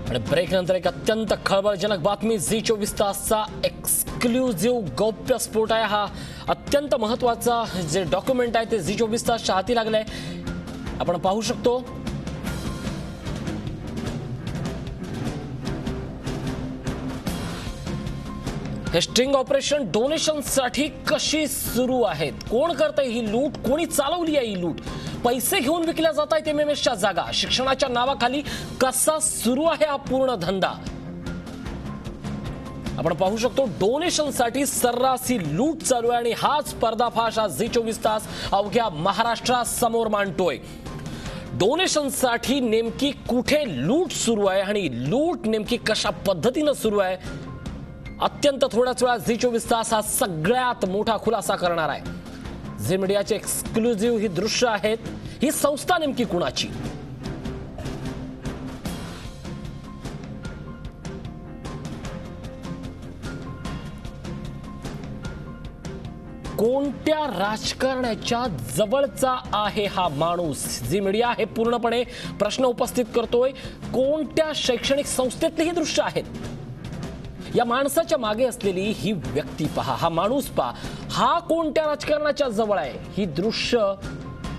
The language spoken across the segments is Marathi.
आणि ब्रेक नंतर एक अत्यंत खळबळजनक बातमी झी 24 तासचा एक्सक्लुझिव्ह गौप्य स्फोट आहे। हा अत्यंत महत्त्वाचा जे डॉक्युमेंट आहे ते झी 24 तासच्या हाती लागलंय। आपण पाहू शकतो हे स्टिंग ऑपरेशन डोनेशन साठी कशी सुरू आहेत, कोण करतंय ही लूट, कोणी चालवली आहे ही लूट, पैसे घेऊन विकल्या जात आहेत एमएमएसच्या जागा, शिक्षणाच्या नावाखाली कसा सुरू आहे हा पूर्ण धंदा। आपण पाहू शकतो डोनेशन साठी सर्रासी लूट चालू आहे आणि हाच पर्दाफाश आज झी 24 तास अवघ्या महाराष्ट्रासमोर मांडतोय। डोनेशन साठी नेमकी कुठे लूट सुरू आहे आणि लूट नेमकी कशा पद्धतीने सुरू आहे, अत्यंत थोड्याच वेळात झी 24 तास हा सगळ्यात मोठा खुलासा करणार आहे। झी मीडियाचे एक्सक्लुझिव्ह ही दृश्य आहेत। ही संस्था नेमकी कुणाची, कोणत्या राजकारण्याच्या जवळचा आहे हा माणूस? झी मीडिया हे पूर्णपणे प्रश्न उपस्थित करतोय। कोणत्या शैक्षणिक संस्थेतली ही दृश्य आहेत? या माणसाच्या मागे असलेली ही व्यक्ती पहा, हा माणूस पहा, हा कोणत्या राजकारणाच्या जवळ आहे? ही दृश्य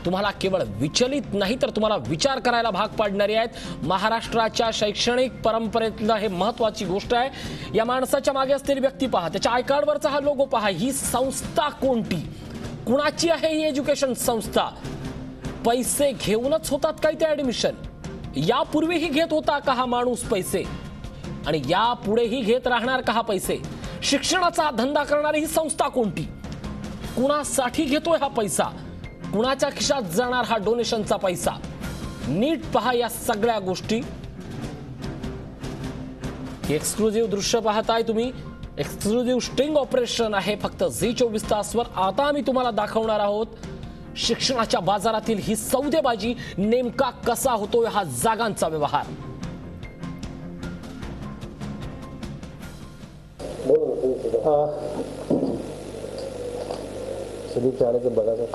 तुम्हाला केवळ विचलित नाही तर तुम्हाला विचार करायला भाग पाडणारी आहेत। महाराष्ट्राच्या शैक्षणिक परंपरेतलं हे महत्त्वाची गोष्ट आहे। या माणसाच्या मागे असलेली व्यक्ती पहा, त्याच्या आय कार्डवरचा हा लोगो पहा। ही संस्था कोणती, कुणाची आहे ही एज्युकेशन संस्था? पैसे घेऊनच होतात काय ते ऍडमिशन? यापूर्वीही घेत होता का हा माणूस पैसे, आणि यापुढेही घेत राहणार का हा पैसे? शिक्षणाचा धंदा करणारी ही संस्था कोणती, कुणासाठी घेतोय हा पैसा, कुणाच्या खिशात जाणार हा डोनेशनचा पैसा? नीट पहा या सगळ्या गोष्टी। एक्सक्लुझिव्ह दृश्य पाहताय तुम्ही, एक्सक्लुझिव्ह स्टिंग ऑपरेशन आहे फक्त झी 24 तासवर। आता आम्ही तुम्हाला दाखवणार आहोत शिक्षणाच्या बाजारातील ही सौदेबाजी, नेमका कसा होतोय हा जागांचा व्यवहार। सुदीप चाहण्याचे बघा सर,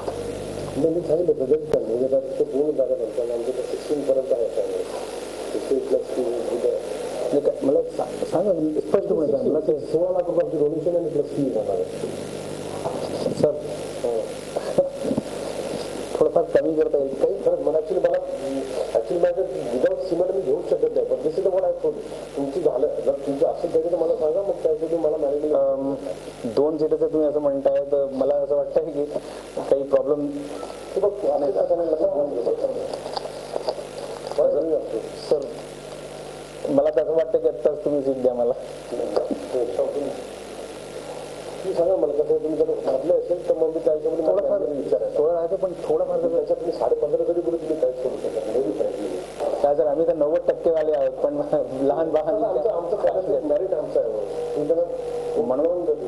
मी सांगितलं प्रोजेक्ट करणे ते पूर्ण जागा नंतर आमच्या 16 पर्यंत आहे। 16 प्लस मला सांगा स्पष्टपणे सांगा, मला ते 16 लाख रुपयाची डोनेशन आणि प्लस फी जाणार आहे सर। थोडंफार कमी करता येईल काही खरंच? मला ऍक्च्युली माझं विदाउट सिमेंट मी घेऊ शकत नाही, पण दिस इज व्हॉट आय टोल्ड। तुमची झालं जर तुमचं असेल तरी तर मला सांगा, मग त्यासाठी मला मॅनेजमेंट 2 सीटरचं तुम्ही असं म्हणताय तर मला असं वाटतं की काही प्रॉब्लेम सर। मला तर असं वाटतं की आत्ताच तुम्ही सीट द्या मला। तुम्ही सांगा मला कसं, तुम्ही जर म्हटलं असेल तर मग मी त्याच्यामध्ये थोडंफार विचारायचं थोडं राहतं, पण थोडंफार जर त्याच्यात तुम्ही 15.5 कधी तुम्ही काय करू शकता? काय सर, आम्ही तर 90% वाले आहोत, पण लहान लहान आमचं मॅरिट आमचं आहे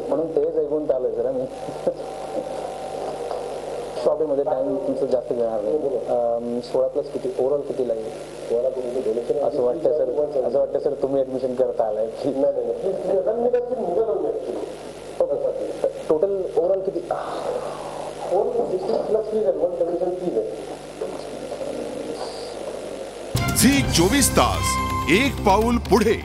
म्हणून तेच ऐकून चालू सर। आम्ही शॉपिंगमध्ये टाइम तुमचं जास्त घेणार नाही। 16 प्लस किती ओव्हरऑल किती लागेल? 16 डोनेशन असं वाटतं सर, असं वाटतं सर तुम्ही ऍडमिशन करता आलाय। टोटल ओव्हरऑल किती? प्लस फीज आहे, 1 डोनेशन फीज आहे। झी 24 तास, एक पाऊल पुढे।